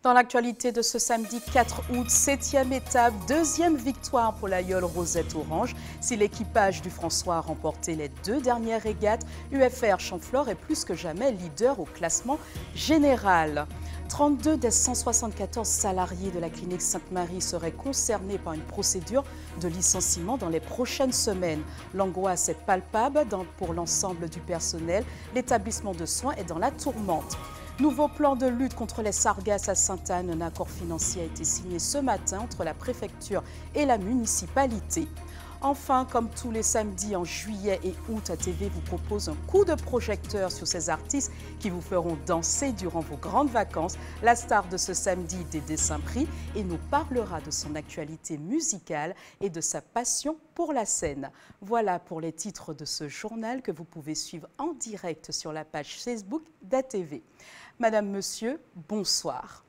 Dans l'actualité de ce samedi 4 août, 7e étape, 2e victoire pour l'aïeul Rosette Orange. Si l'équipage du François a remporté les 2 dernières régates, UFR Champflore est plus que jamais leader au classement général. 32 des 174 salariés de la clinique Sainte-Marie seraient concernés par une procédure de licenciement dans les prochaines semaines. L'angoisse est palpable pour l'ensemble du personnel. L'établissement de soins est dans la tourmente. Nouveau plan de lutte contre les sargasses à Sainte-Anne. Un accord financier a été signé ce matin entre la préfecture et la municipalité. Enfin, comme tous les samedis en juillet et août, ATV vous propose un coup de projecteur sur ces artistes qui vous feront danser durant vos grandes vacances. La star de ce samedi, Dédé Saint-Prix, et nous parlera de son actualité musicale et de sa passion pour la scène. Voilà pour les titres de ce journal que vous pouvez suivre en direct sur la page Facebook d'ATV. Madame, Monsieur, bonsoir.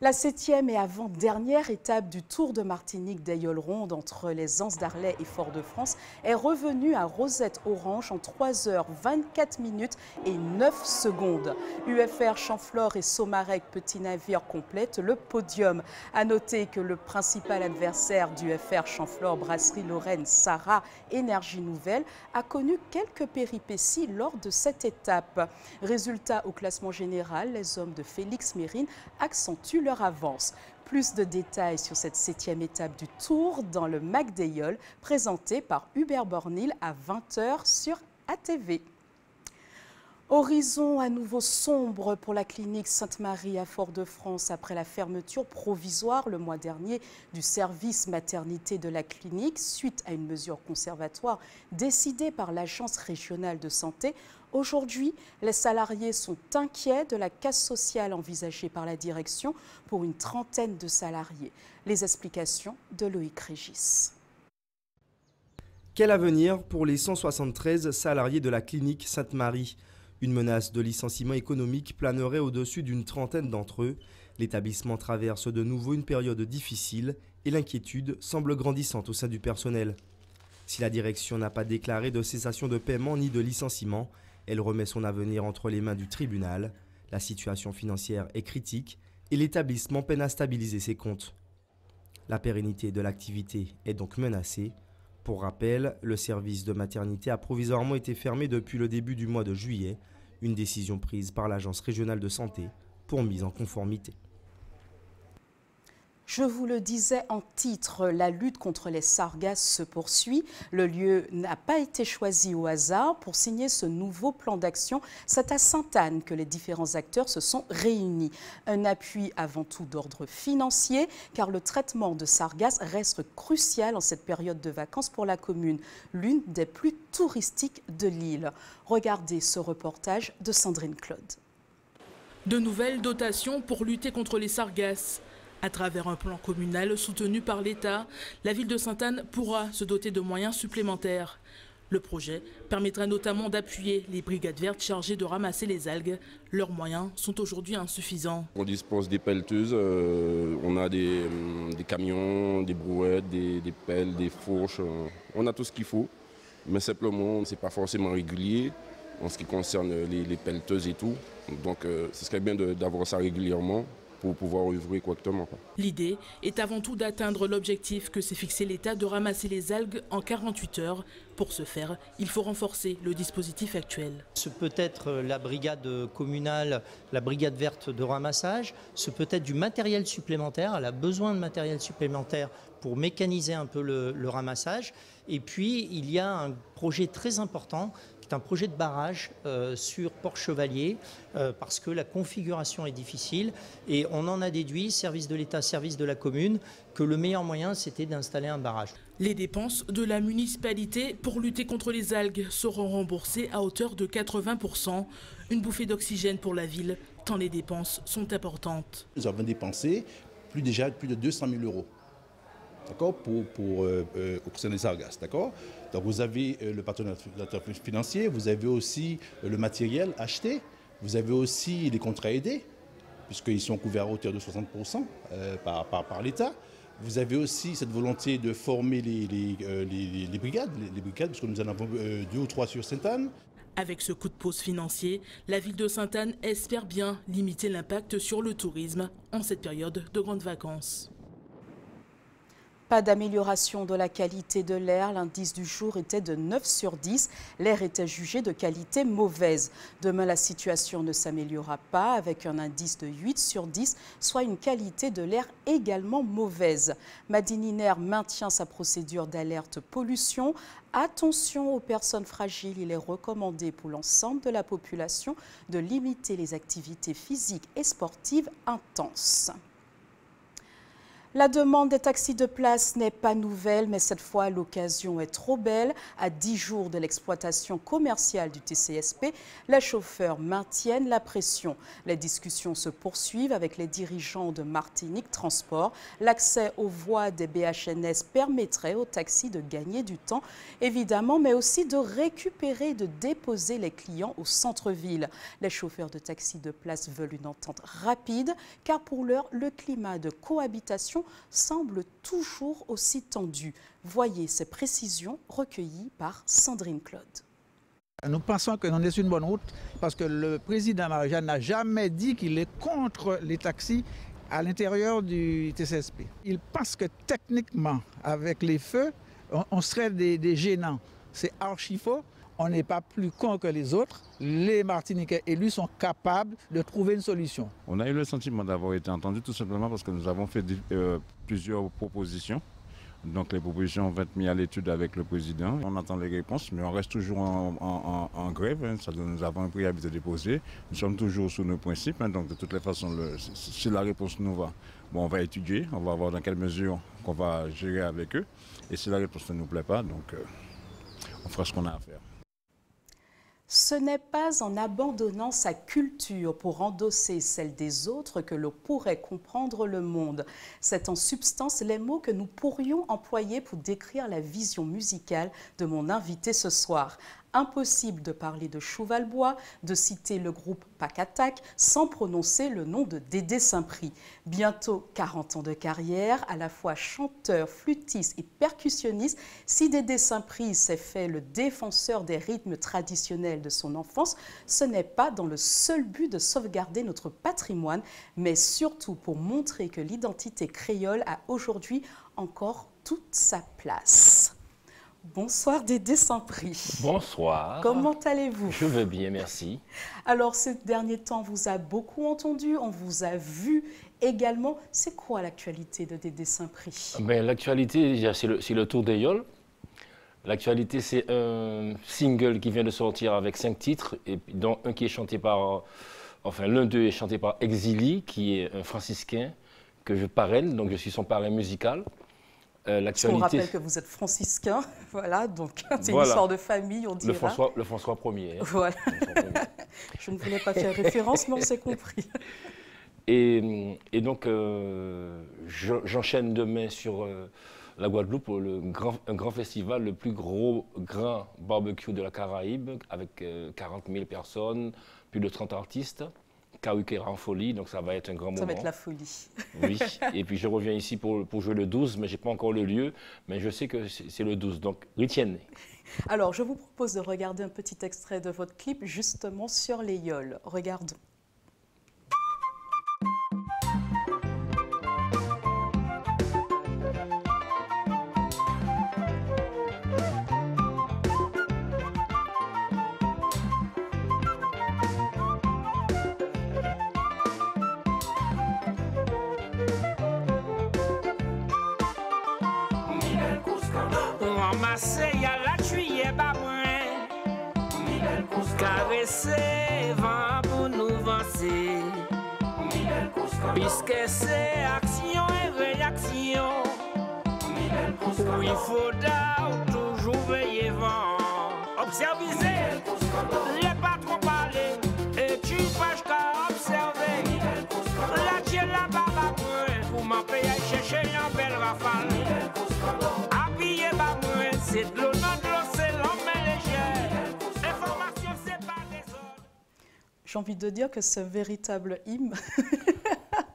La 7e et avant-dernière étape du Tour de Martinique d'Ailleul-Ronde entre les Anses d'Arlet et Fort-de-France est revenue à Rosette Orange en 3h24 minutes et 9 secondes. UFR Champflore et Somarec Petit Navire complètent le podium. À noter que le principal adversaire du UFR Champflore, Brasserie Lorraine, Sarah Énergie Nouvelle, a connu quelques péripéties lors de cette étape. Résultat au classement général, les hommes de Félix Mérine accentuent leur avance. Plus de détails sur cette 7e étape du Tour dans le Mac d'Ailleul, présenté par Hubert Bornil à 20h sur ATV. Horizon à nouveau sombre pour la clinique Sainte-Marie à Fort-de-France après la fermeture provisoire le mois dernier du service maternité de la clinique suite à une mesure conservatoire décidée par l'Agence régionale de santé. Aujourd'hui, les salariés sont inquiets de la casse sociale envisagée par la direction pour une trentaine de salariés. Les explications de Loïc Régis. Quel avenir pour les 173 salariés de la clinique Sainte-Marie ? Une menace de licenciement économique planerait au-dessus d'une trentaine d'entre eux. L'établissement traverse de nouveau une période difficile et l'inquiétude semble grandissante au sein du personnel. Si la direction n'a pas déclaré de cessation de paiement ni de licenciement, elle remet son avenir entre les mains du tribunal. La situation financière est critique et l'établissement peine à stabiliser ses comptes. La pérennité de l'activité est donc menacée. Pour rappel, le service de maternité a provisoirement été fermé depuis le début du mois de juillet, une décision prise par l'Agence régionale de santé pour mise en conformité. Je vous le disais en titre, la lutte contre les sargasses se poursuit. Le lieu n'a pas été choisi au hasard pour signer ce nouveau plan d'action. C'est à Sainte-Anne que les différents acteurs se sont réunis. Un appui avant tout d'ordre financier, car le traitement de sargasses reste crucial en cette période de vacances pour la commune, l'une des plus touristiques de l'île. Regardez ce reportage de Sandrine Claude. De nouvelles dotations pour lutter contre les sargasses. À travers un plan communal soutenu par l'État, la ville de Sainte-Anne pourra se doter de moyens supplémentaires. Le projet permettra notamment d'appuyer les brigades vertes chargées de ramasser les algues. Leurs moyens sont aujourd'hui insuffisants. On dispose des pelleteuses, on a des camions, des brouettes, des pelles, des fourches. On a tout ce qu'il faut, mais simplement, ce n'est pas forcément régulier en ce qui concerne les pelleteuses et tout. Donc, ce serait bien d'avoir ça régulièrement pour pouvoir œuvrer correctement. L'idée est avant tout d'atteindre l'objectif que s'est fixé l'État de ramasser les algues en 48 heures. Pour ce faire, il faut renforcer le dispositif actuel. Ce peut être la brigade communale, la brigade verte de ramassage, ce peut être du matériel supplémentaire, elle a besoin de matériel supplémentaire pour mécaniser un peu le ramassage. Et puis, il y a un projet très important, qui est un projet de barrage sur Port-Chevalier, parce que la configuration est difficile. Et on en a déduit, service de l'État, service de la commune, que le meilleur moyen, c'était d'installer un barrage. Les dépenses de la municipalité pour lutter contre les algues seront remboursées à hauteur de 80%. Une bouffée d'oxygène pour la ville, tant les dépenses sont importantes. Nous avons dépensé plus de 200 000 euros. D'accord, pour concernant les sargasses, d'accord. Donc vous avez le partenaire financier, vous avez aussi le matériel acheté, vous avez aussi les contrats aidés, puisqu'ils sont couverts à hauteur de 60% par l'État. Vous avez aussi cette volonté de former les brigades, puisque nous en avons 2 ou 3 sur Sainte-Anne. Avec ce coup de pouce financier, la ville de Sainte-Anne espère bien limiter l'impact sur le tourisme en cette période de grandes vacances. Pas d'amélioration de la qualité de l'air. L'indice du jour était de 9 sur 10. L'air était jugé de qualité mauvaise. Demain, la situation ne s'améliorera pas avec un indice de 8 sur 10, soit une qualité de l'air également mauvaise. Madininer maintient sa procédure d'alerte pollution. Attention aux personnes fragiles. Il est recommandé pour l'ensemble de la population de limiter les activités physiques et sportives intenses. La demande des taxis de place n'est pas nouvelle, mais cette fois, l'occasion est trop belle. À 10 jours de l'exploitation commerciale du TCSP, les chauffeurs maintiennent la pression. Les discussions se poursuivent avec les dirigeants de Martinique Transport. L'accès aux voies des BHNS permettrait aux taxis de gagner du temps, évidemment, mais aussi de récupérer et de déposer les clients au centre-ville. Les chauffeurs de taxis de place veulent une entente rapide, car pour l'heure, le climat de cohabitation semble toujours aussi tendu. Voyez ces précisions recueillies par Sandrine Claude. Nous pensons que l'on est sur une bonne route parce que le président Marie-Jeanne n'a jamais dit qu'il est contre les taxis à l'intérieur du TCSP. Il pense que techniquement, avec les feux, on serait des gênants. C'est archi faux. On n'est pas plus con que les autres. Les Martiniquais élus sont capables de trouver une solution. On a eu le sentiment d'avoir été entendu tout simplement parce que nous avons fait plusieurs propositions. Donc les propositions vont être mises à l'étude avec le président. On attend les réponses, mais on reste toujours en grève. Nous avons un préavis de déposer. Nous sommes toujours sous nos principes. Donc de toutes les façons, si la réponse nous va, bon, on va étudier. On va voir dans quelle mesure qu'on va gérer avec eux. Et si la réponse ne nous plaît pas, donc on fera ce qu'on a à faire. Ce n'est pas en abandonnant sa culture pour endosser celle des autres que l'on pourrait comprendre le monde. C'est en substance les mots que nous pourrions employer pour décrire la vision musicale de mon invité ce soir. Impossible de parler de Chouvalbois, de citer le groupe Pac-Attack sans prononcer le nom de Dédé Saint-Prix. Bientôt 40 ans de carrière, à la fois chanteur, flûtiste et percussionniste, si Dédé Saint-Prix s'est fait le défenseur des rythmes traditionnels de son enfance, ce n'est pas dans le seul but de sauvegarder notre patrimoine, mais surtout pour montrer que l'identité créole a aujourd'hui encore toute sa place. Bonsoir Dédé Saint-Prix. Bonsoir. Comment allez-vous? Je vais bien, merci. Alors, ces derniers temps, on vous a beaucoup entendu, on vous a vu également. C'est quoi l'actualité de Dédé Saint-Prix? L'actualité, déjà, c'est le Tour des Yoles. L'actualité, c'est un single qui vient de sortir avec 5 titres, et dont un qui est chanté par... Enfin, l'un d'eux est chanté par Exili, qui est un franciscain que je parraine, donc je suis son parrain musical. On rappelle que vous êtes franciscain, voilà, donc c'est une histoire de famille, on dira. Le François Ier. Hein. Voilà. Je ne voulais pas faire référence, mais on s'est compris. Et donc, j'enchaîne demain sur la Guadeloupe, un grand festival, le plus grand barbecue de la Caraïbe, avec 40 000 personnes, plus de 30 artistes. Kawikera en folie, donc ça va être un grand moment. Ça va être la folie. Oui, et puis je reviens ici pour jouer le 12, mais je n'ai pas encore le lieu, mais je sais que c'est le 12, donc retiennent. Alors, je vous propose de regarder un petit extrait de votre clip, justement sur les yoles. Regardons. Y'a la tuyée ba moins caresser vent pour nous avancer puisque c'est action et réaction où il faudra toujours veiller vent observer les patrons parler et tu vas qu'à observer la tienne là-bas ba moins pour m'empêcher chercher une belle rafale. C'est de l'eau, non de l'eau, c'est l'homme léger. Information, c'est pas des autres. J'ai envie de dire que c'est un véritable hymne.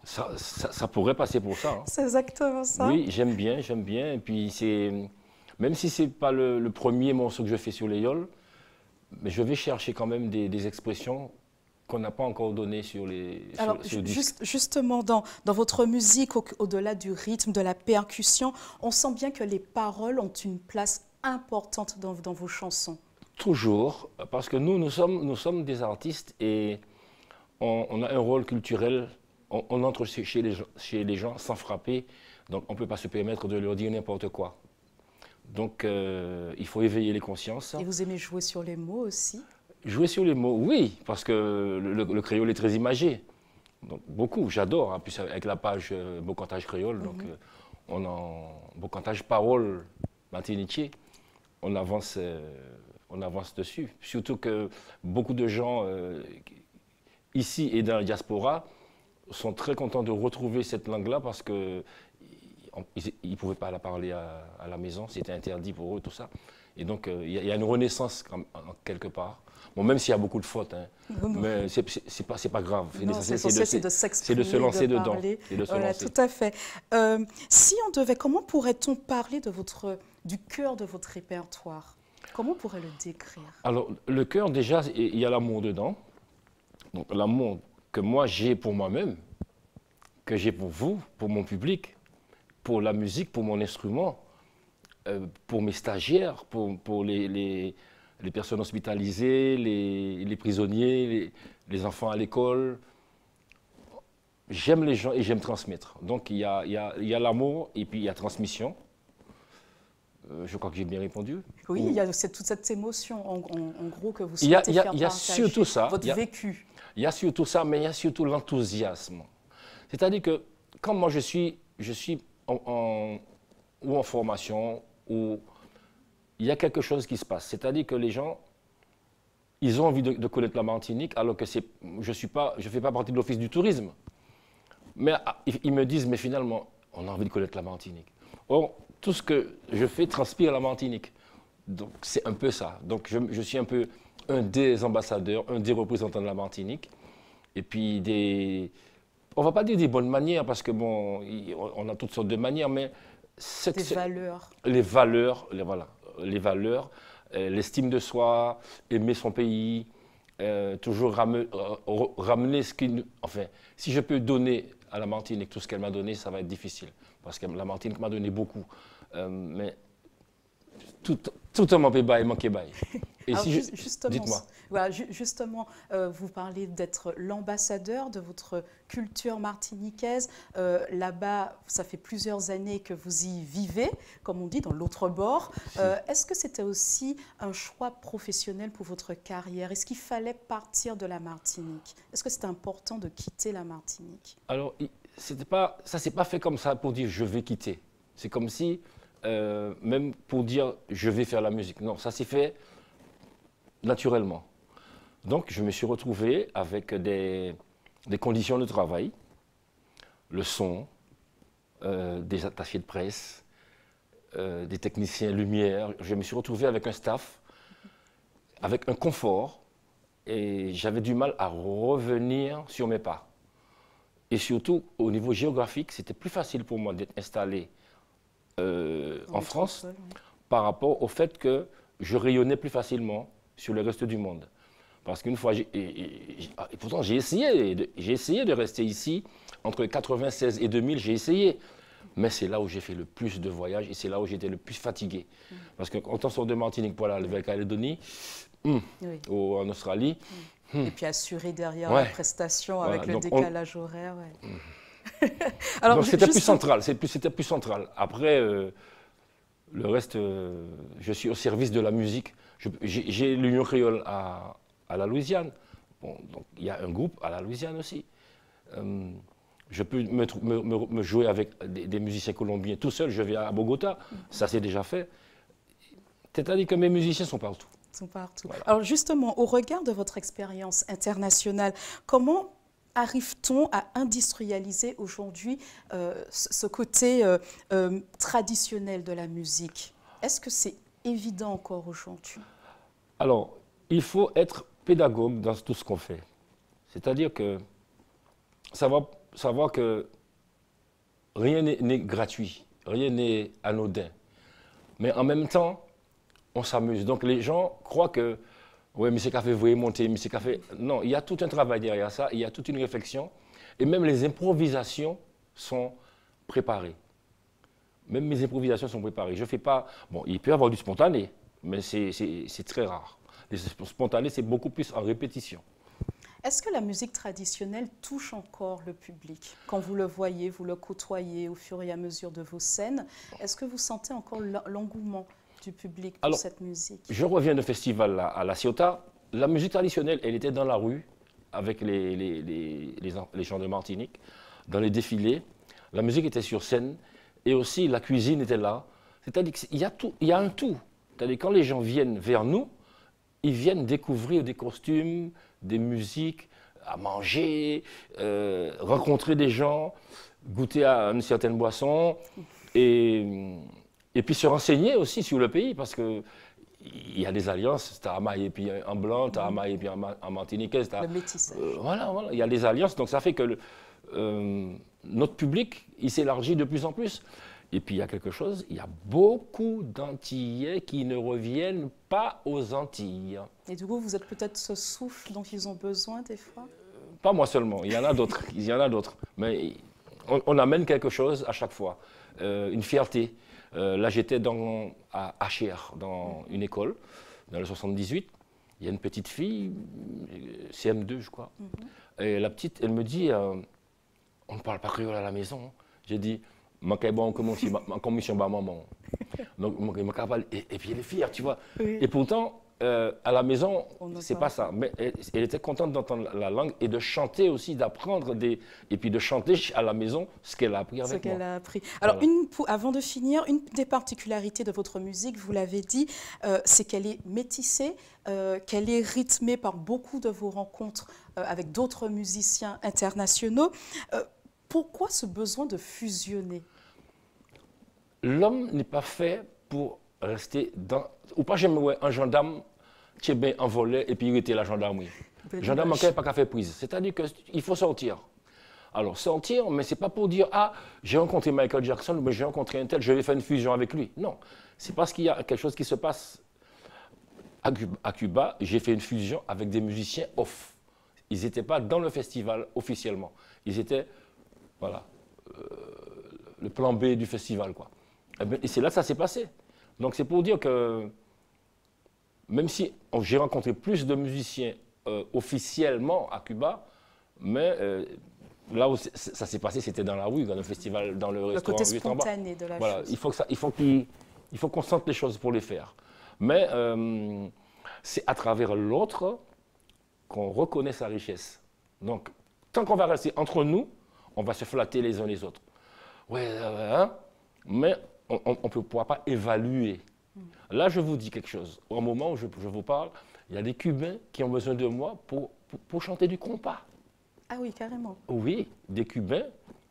Ça pourrait passer pour ça. Hein. C'est exactement ça. Oui, j'aime bien. Et puis, même si ce n'est pas le premier morceau que je fais sur les yoles, Mais je vais chercher quand même des expressions qu'on n'a pas encore données sur les sur le disque. Justement, dans votre musique, au-delà du rythme, de la percussion, on sent bien que les paroles ont une place importante dans vos chansons. Toujours, parce que nous sommes des artistes et on a un rôle culturel. On entre chez les gens sans frapper, donc on ne peut pas se permettre de leur dire n'importe quoi. Donc il faut éveiller les consciences. Et vous aimez jouer sur les mots aussi? Jouer sur les mots, oui, parce que le créole est très imagé. Donc beaucoup, j'adore. En plus avec la page Bocantage créole, donc Bocantage parole martiniquais, on avance dessus. Surtout que beaucoup de gens ici et dans la diaspora sont très contents de retrouver cette langue-là parce qu'ils ne pouvaient pas la parler à la maison, c'était interdit pour eux, tout ça. Et donc, il y a une renaissance quelque part. Bon, même s'il y a beaucoup de fautes, hein, mais c'est pas grave. C'est de s'exprimer, de se lancer dedans. Voilà, tout à fait. Comment pourrait-on parler du cœur de votre répertoire? Comment on pourrait le décrire? Alors, le cœur, déjà, il y a l'amour dedans. Donc, l'amour que moi, j'ai pour moi-même, que j'ai pour vous, pour mon public, pour la musique, pour mon instrument, pour mes stagiaires, pour les personnes hospitalisées, les prisonniers, les enfants à l'école. J'aime les gens et j'aime transmettre. Donc il y a l'amour et puis il y a transmission. Je crois que j'ai bien répondu. Oui, il y a toute cette émotion, en gros, que vous souhaitez faire partager. Il y a surtout ça. Votre vécu. Il y a surtout ça, mais il y a surtout l'enthousiasme. C'est-à-dire que quand moi je suis en formation, où il y a quelque chose qui se passe. C'est-à-dire que les gens, ils ont envie de connaître la Martinique, alors que je ne fais pas partie de l'Office du tourisme. Mais ils me disent, mais finalement, on a envie de connaître la Martinique. Or, tout ce que je fais transpire la Martinique. Donc, c'est un peu ça. Donc, je suis un peu un des ambassadeurs, un des représentants de la Martinique. Et puis, on ne va pas dire des bonnes manières, parce que bon, on a toutes sortes de manières, mais des valeurs. Les valeurs, les valeurs, l'estime de soi, aimer son pays, toujours ramener ce qui... Enfin, si je peux donner à la Martinique tout ce qu'elle m'a donné, ça va être difficile. Parce que la Martinique m'a donné beaucoup. Mais tout un manqué bail, manqué bail. Et si dites-moi. Voilà, justement, vous parlez d'être l'ambassadeur de votre culture martiniquaise. Là-bas, ça fait plusieurs années que vous y vivez, comme on dit, dans l'autre bord. Est-ce que c'était aussi un choix professionnel pour votre carrière? Est-ce qu'il fallait partir de la Martinique? Est-ce que c'était important de quitter la Martinique? Alors, ça ne s'est pas fait comme ça pour dire « je vais quitter ». C'est comme si, même pour dire « je vais faire la musique ». Non, ça s'est fait naturellement. Donc, je me suis retrouvé avec des conditions de travail, le son, des attachés de presse, des techniciens lumière. Je me suis retrouvé avec un staff, avec un confort, et j'avais du mal à revenir sur mes pas. Et surtout, au niveau géographique, c'était plus facile pour moi d'être installé en France par rapport au fait que je rayonnais plus facilement sur le reste du monde. Parce qu'une fois, et pourtant j'ai essayé de rester ici, entre 1996 et 2000, j'ai essayé. Mais c'est là où j'ai fait le plus de voyages et c'est là où j'étais le plus fatigué. Parce que quand on sort de Martinique pour aller en Nouvelle-Calédonie, ou en Australie... Et puis assurer derrière la prestation avec le décalage horaire. Alors, donc c'était plus central, c'était plus central. Après, le reste, je suis au service de la musique. J'ai l'Union créole à la Louisiane. Bon, donc il y a un groupe à la Louisiane aussi. Je peux me jouer avec des musiciens colombiens tout seul. Je vais à Bogota, ça c'est déjà fait. C'est-à-dire que mes musiciens sont partout. Voilà. Alors justement, au regard de votre expérience internationale, comment arrive-t-on à industrialiser aujourd'hui ce côté traditionnel de la musique? Est-ce que c'est évident encore aujourd'hui? Alors, il faut être pédagogue dans tout ce qu'on fait. C'est-à-dire que savoir que rien n'est gratuit, rien n'est anodin. Mais en même temps, on s'amuse. Donc les gens croient que Oui, mais c'est qu'a fait vous monter, mais c'est qu'a fait... Non, il y a tout un travail derrière ça, il y a toute une réflexion. Et même les improvisations sont préparées. Même mes improvisations sont préparées. Je fais pas... Bon, il peut y avoir du spontané, mais c'est très rare. Les spontanés, c'est beaucoup plus en répétition. Est-ce que la musique traditionnelle touche encore le public? Quand vous le voyez, vous le côtoyez au fur et à mesure de vos scènes, est-ce que vous sentez encore l'engouement du public pour cette musique? Je reviens de festival à La Ciotat. La musique traditionnelle, elle était dans la rue avec les chants de Martinique, dans les défilés. La musique était sur scène et aussi la cuisine était là. C'est-à-dire qu'il y a tout, il y a un tout. C'est-à-dire quand les gens viennent vers nous, ils viennent découvrir des costumes, des musiques, à manger, rencontrer des gens, goûter à une certaine boisson et puis se renseigner aussi sur le pays parce que il y a des alliances, tu as Amaï et puis en blanc, tu as Amaï et puis en martiniquaise. Le métissage. Voilà, il y a des alliances, donc ça fait que notre public, il s'élargit de plus en plus. Et puis il y a quelque chose, il y a beaucoup d'Antillais qui ne reviennent pas aux Antilles. Et du coup, vous êtes peut-être ce souffle dont ils ont besoin des fois? Pas moi seulement, il y en a d'autres, il y en a d'autres. Mais on amène quelque chose à chaque fois, une fierté. Là, j'étais à HR, dans une école, dans le 78. Il y a une petite fille, CM2 je crois. Et la petite, elle me dit, on ne parle pas créole à la maison. J'ai dit, en commission maman. Donc, et puis elle est fière, tu vois. Oui. Et pourtant, à la maison, c'est pas ça. Mais elle était contente d'entendre la langue et de chanter aussi, d'apprendre et puis de chanter à la maison ce qu'elle a appris avec moi. Ce qu'elle a appris. Alors, voilà. Avant de finir, une des particularités de votre musique, vous l'avez dit, c'est qu'elle est métissée, qu'elle est rythmée par beaucoup de vos rencontres avec d'autres musiciens internationaux. Pourquoi ce besoin de fusionner? L'homme n'est pas fait pour rester dans... Ou pas j'aime un gendarme qui est bien envolé et puis il était la gendarmerie. Le gendarme n'a pas qu'à faire prise. C'est-à-dire qu'il faut sortir. Alors sortir, mais ce n'est pas pour dire « Ah, j'ai rencontré Michael Jackson, mais j'ai rencontré un tel, je vais faire une fusion avec lui. » Non, c'est parce qu'il y a quelque chose qui se passe. À Cuba, j'ai fait une fusion avec des musiciens off. Ils n'étaient pas dans le festival officiellement. Ils étaient, voilà, le plan B du festival, quoi. Et c'est là que ça s'est passé. Donc c'est pour dire que même si j'ai rencontré plus de musiciens officiellement à Cuba, mais là où ça s'est passé, c'était dans la rue, dans le festival, dans le restaurant. Le côté spontané de la chose. Il faut qu'on sente les choses pour les faire. Mais c'est à travers l'autre qu'on reconnaît sa richesse. Donc tant qu'on va rester entre nous, on va se flatter les uns les autres. Ouais, mais on ne pourra pas évaluer. Là, je vous dis quelque chose. Au moment où je vous parle, il y a des Cubains qui ont besoin de moi pour chanter du compas. Ah oui, carrément. Oui, des Cubains.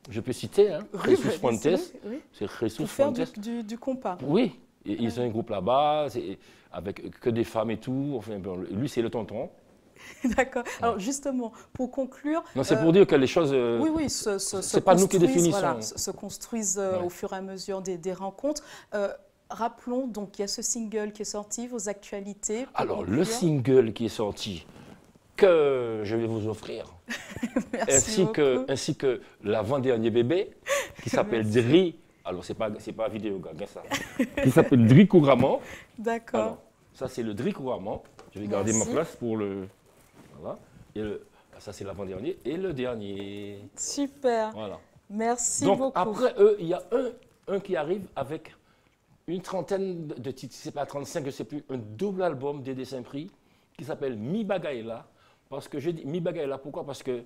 Je peux citer, Jesus Fuentes. Oui. C'est Jesus Fuentes. Pour faire du compas. Oui, ils ont un groupe là-bas, avec que des femmes et tout. Enfin, lui, c'est le tonton. D'accord. Alors justement, pour conclure... Non, c'est pour dire que les choses... oui, c'est pas nous qui définissons. Voilà, se construisent au fur et à mesure des rencontres. Rappelons donc, il y a ce single qui est sorti, vos actualités. Alors, conclure. Le single qui est sorti, que je vais vous offrir, ainsi que l'avant-dernier bébé, qui s'appelle Dri. Alors, c'est pas vidéo, ça. Qui s'appelle Dri Kouraman. D'accord. Ça, c'est le Dri Kouraman. Je vais garder ma place pour le... Voilà. Et ça, c'est l'avant-dernier. Et le dernier. Super. Voilà. Merci donc, beaucoup. Après eux, il y a un qui arrive avec une trentaine de titres, c'est pas 35, je ne sais plus, un double album des dessins pris qui s'appelle Mi Bagaïla. Parce que je dis Mi Bagaïla, pourquoi? Parce que,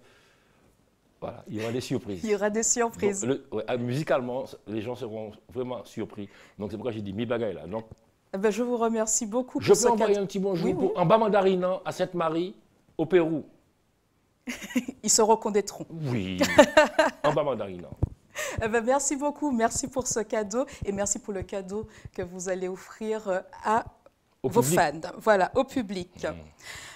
voilà, il y aura des surprises. Il y aura des surprises. Donc, musicalement, les gens seront vraiment surpris. Donc, c'est pourquoi j'ai dit Mi Bagaïla. Donc, je vous remercie beaucoup. Je peux envoyer un petit bonjour en bas Mandarina, à Sainte-Marie, au Pérou. Ils se reconnaîtront. Oui, en bas Mandarina. Merci beaucoup, merci pour ce cadeau et merci pour le cadeau que vous allez offrir vos fans, voilà, au public.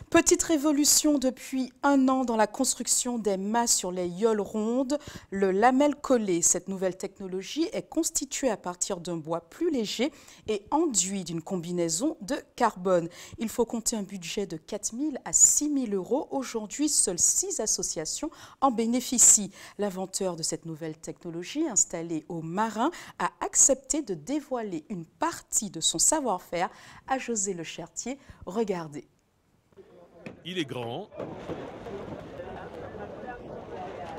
Petite révolution depuis 1 an dans la construction des mâts sur les yoles rondes, le lamelle collé. Cette nouvelle technologie est constituée à partir d'un bois plus léger et enduit d'une combinaison de carbone. Il faut compter un budget de 4 000 à 6 000 euros. Aujourd'hui, seules 6 associations en bénéficient. L'inventeur de cette nouvelle technologie, installé au Marin, a accepté de dévoiler une partie de son savoir-faire à José Le Chertier. Regardez. Il est grand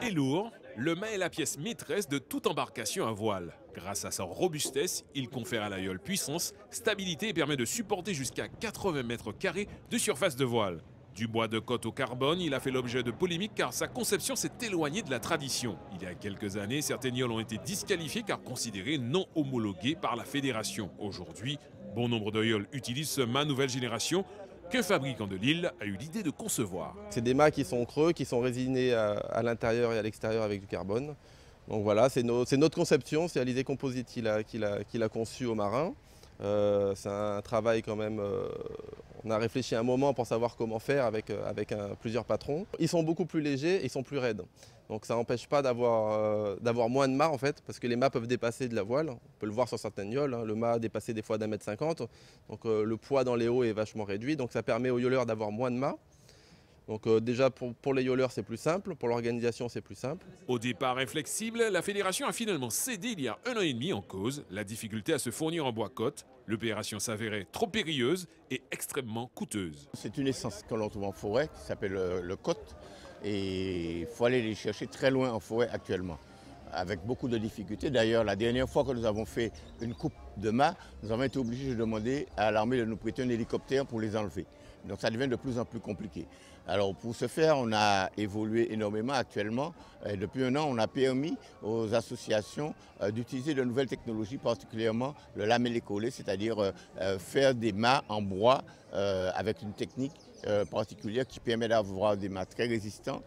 et lourd. Le mât est la pièce maîtresse de toute embarcation à voile. Grâce à sa robustesse, il confère à la yole puissance, stabilité et permet de supporter jusqu'à 80 mètres carrés de surface de voile. Du bois de côte au carbone, il a fait l'objet de polémiques car sa conception s'est éloignée de la tradition. Il y a quelques années, certaines yoles ont été disqualifiées car considérées non homologuées par la fédération. Aujourd'hui, bon nombre de yoles utilisent ce mât nouvelle génération qu'un fabricant de Lille a eu l'idée de concevoir. C'est des mâts qui sont creux, qui sont résinés à l'intérieur et à l'extérieur avec du carbone. Donc voilà, c'est notre conception, c'est Alizé Composite qui l'a conçu au Marin. C'est un travail quand même, on a réfléchi un moment pour savoir comment faire avec plusieurs patrons. Ils sont beaucoup plus légers et ils sont plus raides. Donc ça n'empêche pas d'avoir moins de mâts en fait, parce que les mâts peuvent dépasser de la voile. On peut le voir sur certaines yoles, hein. Le mât a dépassé des fois d'1,50 m. Donc le poids dans les hauts est vachement réduit. Donc ça permet aux yoleurs d'avoir moins de mâts. Donc déjà pour les yoleurs c'est plus simple, pour l'organisation c'est plus simple. Au départ inflexible, la fédération a finalement cédé il y a 1 an et demi en cause la difficulté à se fournir en bois côte. L'opération s'avérait trop périlleuse et extrêmement coûteuse. C'est une essence que l'on trouve en forêt qui s'appelle le côte et il faut aller les chercher très loin en forêt actuellement, avec beaucoup de difficultés. D'ailleurs, la dernière fois que nous avons fait une coupe de mât, nous avons été obligés de demander à l'armée de nous prêter un hélicoptère pour les enlever. Donc ça devient de plus en plus compliqué. Alors pour ce faire, on a évolué énormément actuellement. Depuis 1 an, on a permis aux associations d'utiliser de nouvelles technologies, particulièrement le lamellé collé, c'est-à-dire faire des mâts en bois avec une technique particulière qui permet d'avoir des mâts très résistants,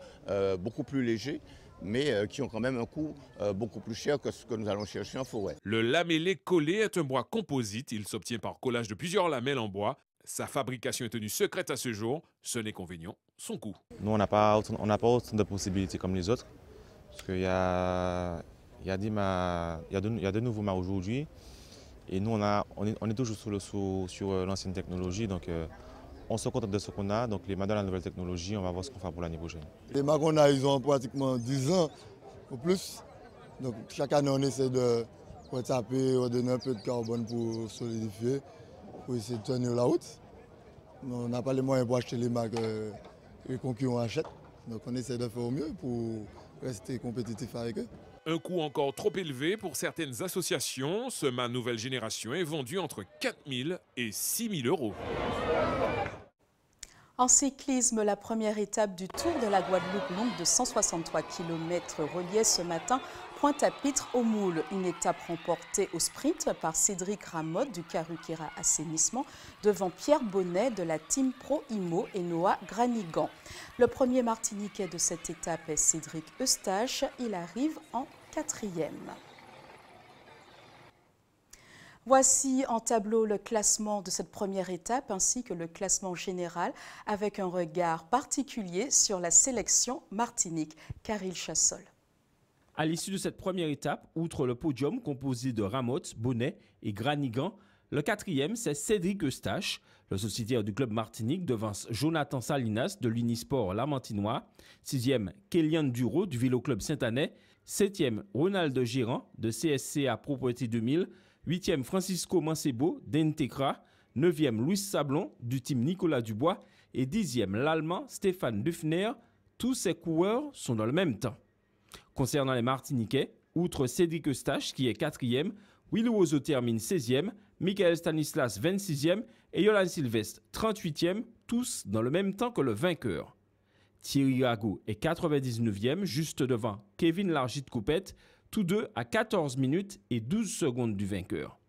beaucoup plus légers, mais qui ont quand même un coût beaucoup plus cher que ce que nous allons chercher en forêt. Le lamellé collé est un bois composite. Il s'obtient par collage de plusieurs lamelles en bois. Sa fabrication est tenue secrète à ce jour. Seul inconvénient, son coût. Nous, on n'a pas autant de possibilités comme les autres. Parce qu'il y a de nouveaux mâts aujourd'hui. Et nous, on est toujours sur l'ancienne technologie. Donc, on se contente de ce qu'on a. Donc, les mâts de la nouvelle technologie, on va voir ce qu'on fera pour l'année prochaine. Les mâts qu'on a, ils ont pratiquement 10 ans ou plus. Donc, chaque année, on essaie de taper, de donner un peu de carbone pour solidifier, pour essayer de tenir la route. On n'a pas les moyens pour acheter les mâts que les concurrents achètent. Donc, on essaie de faire au mieux pour rester compétitif avec eux. Un coût encore trop élevé pour certaines associations. Ce mât nouvelle génération est vendu entre 4 000 et 6 000 euros. En cyclisme, la première étape du Tour de la Guadeloupe, longue de 163 km, reliait ce matin Pointe-à-Pitre au Moule. Une étape remportée au sprint par Cédric Ramotte du Carukera Assainissement devant Pierre Bonnet de la Team Pro Imo et Noah Granigan. Le premier Martiniquais de cette étape est Cédric Eustache. Il arrive en 4e. Voici en tableau le classement de cette première étape ainsi que le classement général avec un regard particulier sur la sélection Martinique. Caril Chassol. À l'issue de cette première étape, outre le podium composé de Ramotte, Bonnet et Granigan, le 4e, c'est Cédric Eustache. Le sociétaire du club Martinique devance Jonathan Salinas de l'Unisport Lamantinois. 6e, Kélian Duro du Vélo Club Saint-Anais. 7e, Ronald Gérant de CSCA Propreté 2000. 8e, Francisco Mancebo d'Integra. 9e, Louis Sablon du team Nicolas Dubois. Et 10e, l'Allemand Stéphane Dufner. Tous ces coureurs sont dans le même temps. Concernant les Martiniquais, outre Cédric Eustache qui est 4e, Willy Ozo termine 16e, Michael Stanislas 26e et Yolan Sylvestre 38e, tous dans le même temps que le vainqueur. Thierry Rago est 99e, juste devant Kevin Largit-Coupette, tous deux à 14 minutes et 12 secondes du vainqueur.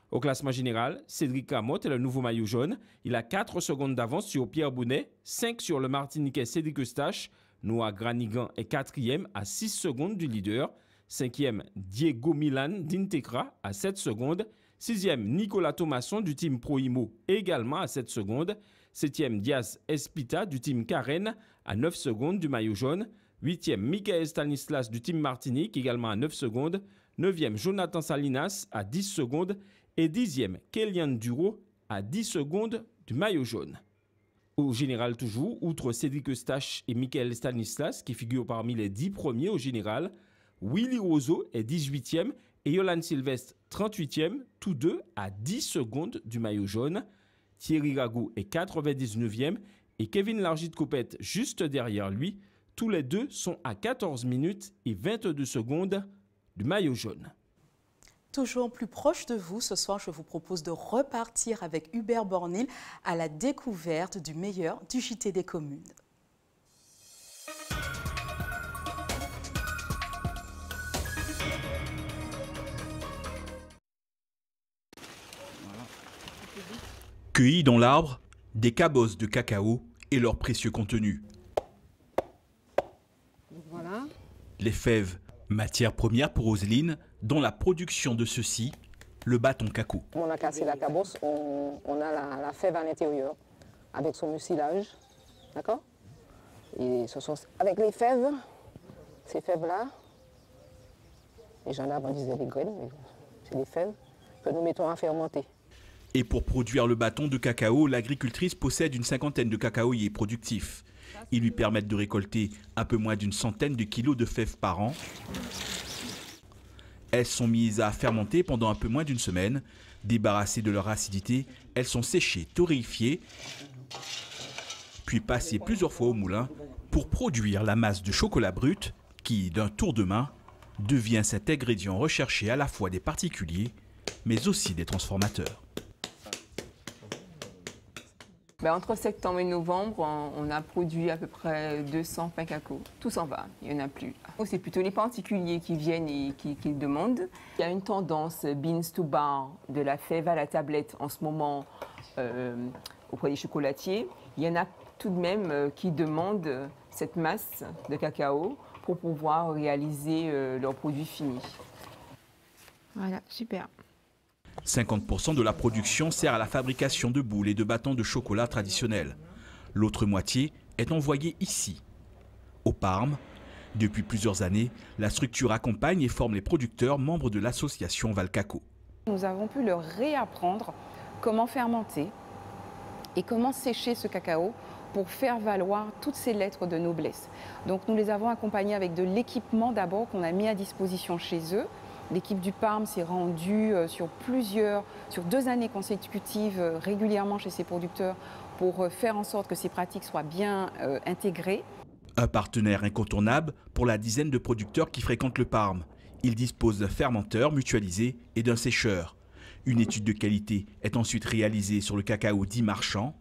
Au classement général, Cédric Ramotte est le nouveau maillot jaune. Il a 4 secondes d'avance sur Pierre Bonnet, 5 sur le Martiniquais Cédric Eustache. Noah Granigan est 4e à 6 secondes du leader. 5e, Diego Milan d'Integra à 7 secondes. 6e, Nicolas Thomasson du team Proimo également à 7 secondes. 7e, Diaz Espita du team Karen à 9 secondes du maillot jaune. 8e, Michael Stanislas du team Martinique également à 9 secondes. 9e, Jonathan Salinas à 10 secondes. Et 10e, Kélian Duro à 10 secondes du maillot jaune. Au général toujours, outre Cédric Eustache et Michael Stanislas qui figurent parmi les 10 premiers au général, Willy Roseau est 18e et Yolande Sylvestre 38e, tous deux à 10 secondes du maillot jaune. Thierry Rago est 99e et Kevin Largit-Copette juste derrière lui. Tous les deux sont à 14 minutes et 22 secondes du maillot jaune. Toujours plus proche de vous, ce soir, je vous propose de repartir avec Hubert Bornil à la découverte du meilleur du JT des communes. Cueillis dans l'arbre, des cabosses de cacao et leur précieux contenu. Voilà. Les fèves, matière première pour Roselyne, dans la production de ceci, le bâton cacao. On a cassé la cabosse, on a la fève à l'intérieur, avec son mucilage, d'accord? Et ce sont avec les fèves, ces fèves-là, les gens d'avant disaient des graines, mais c'est des fèves que nous mettons à fermenter. Et pour produire le bâton de cacao, l'agricultrice possède une 50aine de cacaoyers productifs. Ils lui permettent de récolter un peu moins d'une centaine de kilos de fèves par an. Elles sont mises à fermenter pendant un peu moins d'une semaine. Débarrassées de leur acidité, elles sont séchées, torréfiées, puis passées plusieurs fois au moulin pour produire la masse de chocolat brut qui, d'un tour de main, devient cet ingrédient recherché à la fois des particuliers, mais aussi des transformateurs. Entre septembre et novembre, on a produit à peu près 200 pains cacao. Tout s'en va, il n'y en a plus. C'est plutôt les particuliers qui viennent et qui le demandent. Il y a une tendance beans to bar, de la fève à la tablette en ce moment auprès des chocolatiers. Il y en a tout de même qui demandent cette masse de cacao pour pouvoir réaliser leurs produits finis. Voilà, super. 50% de la production sert à la fabrication de boules et de bâtons de chocolat traditionnels. L'autre moitié est envoyée ici, au Parme. Depuis plusieurs années, la structure accompagne et forme les producteurs membres de l'association Valcaco. Nous avons pu leur réapprendre comment fermenter et comment sécher ce cacao pour faire valoir toutes ces lettres de noblesse. Donc nous les avons accompagnés avec de l'équipement d'abord qu'on a mis à disposition chez eux. L'équipe du Parme s'est rendue sur 2 années consécutives régulièrement chez ces producteurs pour faire en sorte que ces pratiques soient bien intégrées. Un partenaire incontournable pour la dizaine de producteurs qui fréquentent le Parme. Il dispose d'un fermenteur mutualisé et d'un sécheur. Une étude de qualité est ensuite réalisée sur le cacao dit marchand.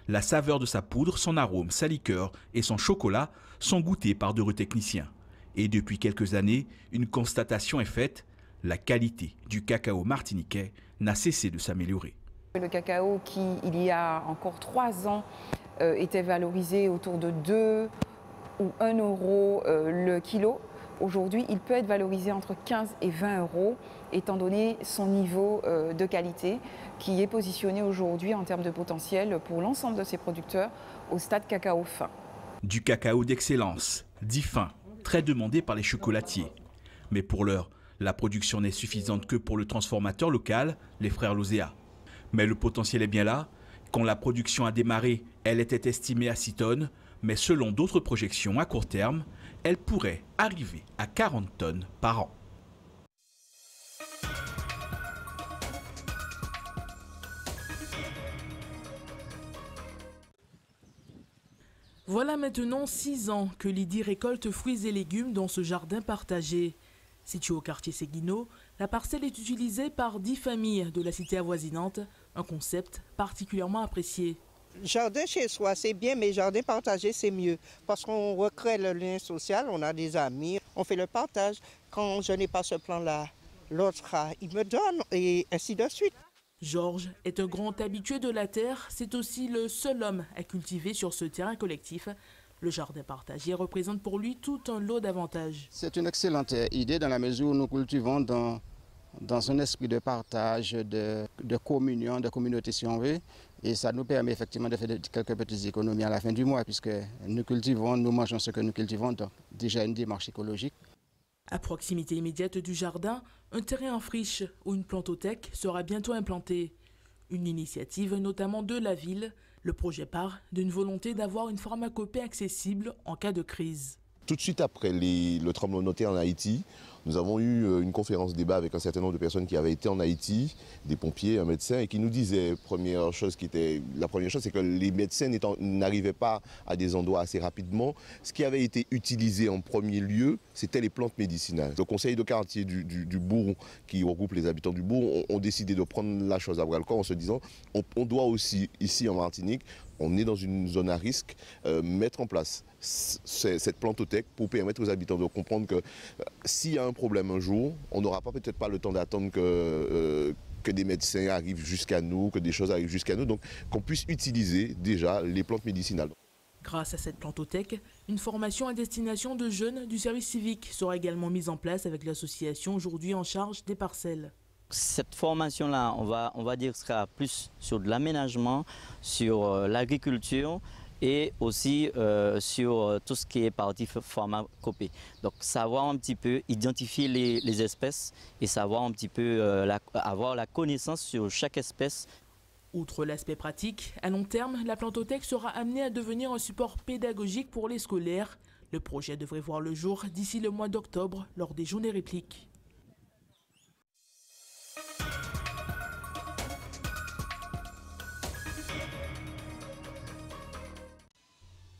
La saveur de sa poudre, son arôme, sa liqueur et son chocolat sont goûtés par d'heureux techniciens. Et depuis quelques années, une constatation est faite, la qualité du cacao martiniquais n'a cessé de s'améliorer. Le cacao qui, il y a encore 3 ans, était valorisé autour de 2 ou 1 euro le kilo, aujourd'hui, il peut être valorisé entre 15 et 20 euros, étant donné son niveau de qualité qui est positionné aujourd'hui en termes de potentiel pour l'ensemble de ces producteurs au stade cacao fin. Du cacao d'excellence, dit fin, très demandé par les chocolatiers. Mais pour l'heure, la production n'est suffisante que pour le transformateur local, les frères Lozéa. Mais le potentiel est bien là. Quand la production a démarré, elle était estimée à 6 tonnes, mais selon d'autres projections à court terme, elle pourrait arriver à 40 tonnes par an. Voilà maintenant 6 ans que Lydie récolte fruits et légumes dans ce jardin partagé. Situé au quartier Séguineau, la parcelle est utilisée par 10 familles de la cité avoisinante, un concept particulièrement apprécié. Jardin chez soi, c'est bien, mais jardin partagé, c'est mieux. Parce qu'on recrée le lien social, on a des amis, on fait le partage. Quand je n'ai pas ce plan-là, l'autre, il me donne, et ainsi de suite. Georges est un grand habitué de la terre. C'est aussi le seul homme à cultiver sur ce terrain collectif. Le jardin partagé représente pour lui tout un lot d'avantages. C'est une excellente idée dans la mesure où nous cultivons dans un esprit de partage, de communion, de communauté si on veut. Et ça nous permet effectivement de faire quelques petites économies à la fin du mois puisque nous cultivons, nous mangeons ce que nous cultivons. Donc déjà une démarche écologique. À proximité immédiate du jardin, un terrain en friche où une plantothèque sera bientôt implantée. Une initiative notamment de la ville. Le projet part d'une volonté d'avoir une pharmacopée accessible en cas de crise. Tout de suite après le tremblement de terre en Haïti, nous avons eu une conférence débat avec un certain nombre de personnes qui avaient été en Haïti, des pompiers, un médecin, et qui nous disaient, la première chose, c'est que les médecins n'arrivaient pas à des endroits assez rapidement. Ce qui avait été utilisé en premier lieu, c'était les plantes médicinales. Le conseil de quartier du bourg, qui regroupe les habitants du bourg, ont décidé de prendre la chose à bras-le-corps en se disant, on doit aussi, ici en Martinique, on est dans une zone à risque, mettre en place cette plantothèque pour permettre aux habitants de comprendre que s'il y a un problème un jour, on n'aura peut-être pas le temps d'attendre que des médecins arrivent jusqu'à nous, que des choses arrivent jusqu'à nous, donc qu'on puisse utiliser déjà les plantes médicinales. Grâce à cette plantothèque, une formation à destination de jeunes du service civique sera également mise en place avec l'association aujourd'hui en charge des parcelles. Cette formation-là, on va dire, sera plus sur de l'aménagement, sur l'agriculture et aussi sur tout ce qui est partie pharmacopée. Donc savoir un petit peu identifier les espèces et savoir un petit peu avoir la connaissance sur chaque espèce. Outre l'aspect pratique, à long terme, la plantothèque sera amenée à devenir un support pédagogique pour les scolaires. Le projet devrait voir le jour d'ici le mois d'octobre lors des journées répliques.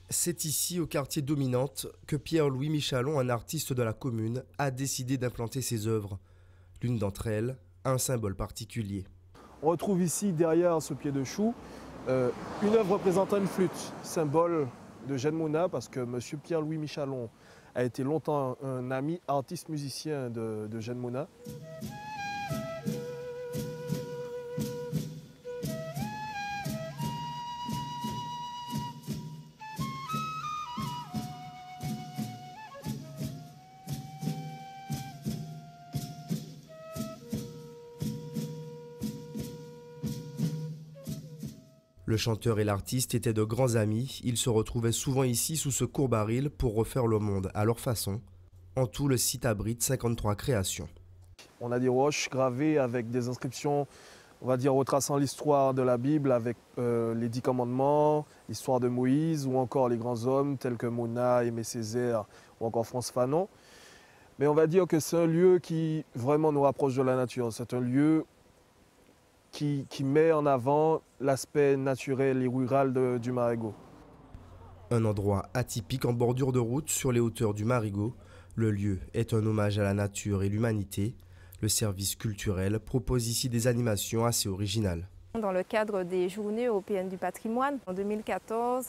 C'est ici, au quartier Dominante, que Pierre-Louis Michalon, un artiste de la commune, a décidé d'implanter ses œuvres. L'une d'entre elles a un symbole particulier. On retrouve ici, derrière ce pied de chou, une œuvre représentant une flûte, symbole de Jeanne Mouna, parce que M. Pierre-Louis Michalon a été longtemps un ami artiste-musicien de Jeanne Mouna. Le chanteur et l'artiste étaient de grands amis, ils se retrouvaient souvent ici sous ce courbaril pour refaire le monde à leur façon. En tout, le site abrite 53 créations. On a des roches gravées avec des inscriptions, on va dire, retraçant l'histoire de la Bible avec les 10 commandements, l'histoire de Moïse ou encore les grands hommes tels que Mona, Aimé Césaire ou encore Frantz Fanon. Mais on va dire que c'est un lieu qui vraiment nous rapproche de la nature. C'est un lieu qui met en avant l'aspect naturel et rural du Marigot. Un endroit atypique en bordure de route sur les hauteurs du Marigot, le lieu est un hommage à la nature et l'humanité. Le service culturel propose ici des animations assez originales. Dans le cadre des Journées européennes du patrimoine, en 2014,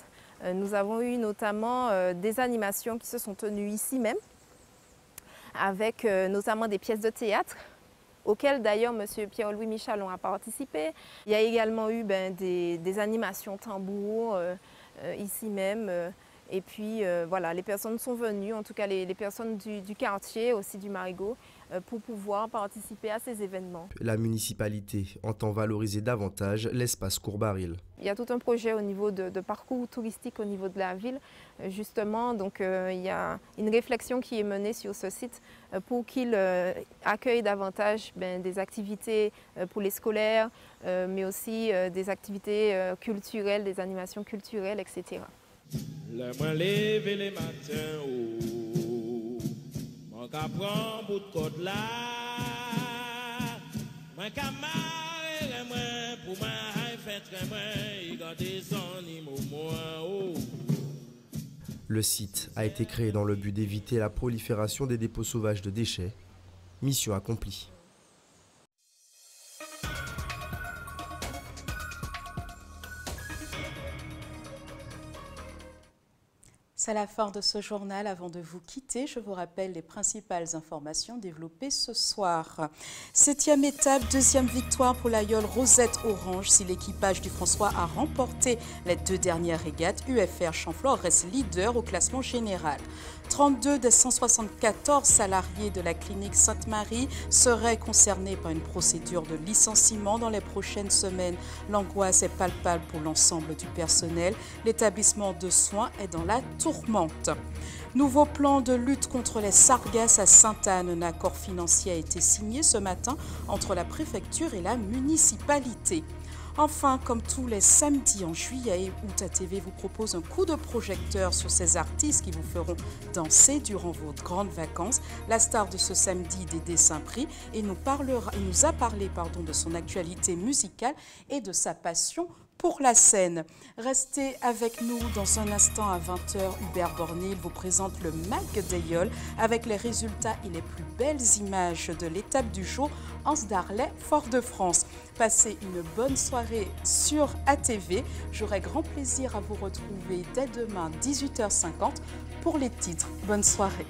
nous avons eu notamment des animations qui se sont tenues ici même, avec notamment des pièces de théâtre, auquel d'ailleurs M. Pierre-Louis Michalon a participé. Il y a également eu des animations tambour ici même. Et puis voilà, les personnes sont venues, en tout cas les personnes du quartier, aussi du Marigot, pour pouvoir participer à ces événements. La municipalité entend valoriser davantage l'espace Courbaril. Il y a tout un projet au niveau de parcours touristique au niveau de la ville, justement. Donc il y a une réflexion qui est menée sur ce site pour qu'il accueille davantage des activités pour les scolaires, mais aussi des activités culturelles, des animations culturelles, etc. Le moins levé les matins, oh, mon cap prend bout de côte là, mon cap marre, moi, pour moi, il fait très moi, il garde son niveau, moi, oh. Le site a été créé dans le but d'éviter la prolifération des dépôts sauvages de déchets. Mission accomplie. C'est la fin de ce journal. Avant de vous quitter, je vous rappelle les principales informations développées ce soir. 7e étape, 2e victoire pour l'aïeul Rosette Orange. Si l'équipage du François a remporté les 2 dernières régates, UFR Chamflore reste leader au classement général. 32 des 174 salariés de la clinique Sainte-Marie seraient concernés par une procédure de licenciement dans les prochaines semaines. L'angoisse est palpable pour l'ensemble du personnel. L'établissement de soins est dans la tourmente. Nouveau plan de lutte contre les sargasses à Sainte-Anne. Un accord financier a été signé ce matin entre la préfecture et la municipalité. Enfin, comme tous les samedis en juillet et août, ATV vous propose un coup de projecteur sur ces artistes qui vous feront danser durant vos grandes vacances. La star de ce samedi, Dédé Saint-Prix, et nous a parlé de son actualité musicale et de sa passion pour la scène. Restez avec nous dans un instant à 20h. Hubert Bornil vous présente le Mac d'Aïol avec les résultats et les plus belles images de l'étape du jour Anse-Darlais, Fort-de-France. Passez une bonne soirée sur ATV. J'aurai grand plaisir à vous retrouver dès demain 18h50 pour les titres. Bonne soirée.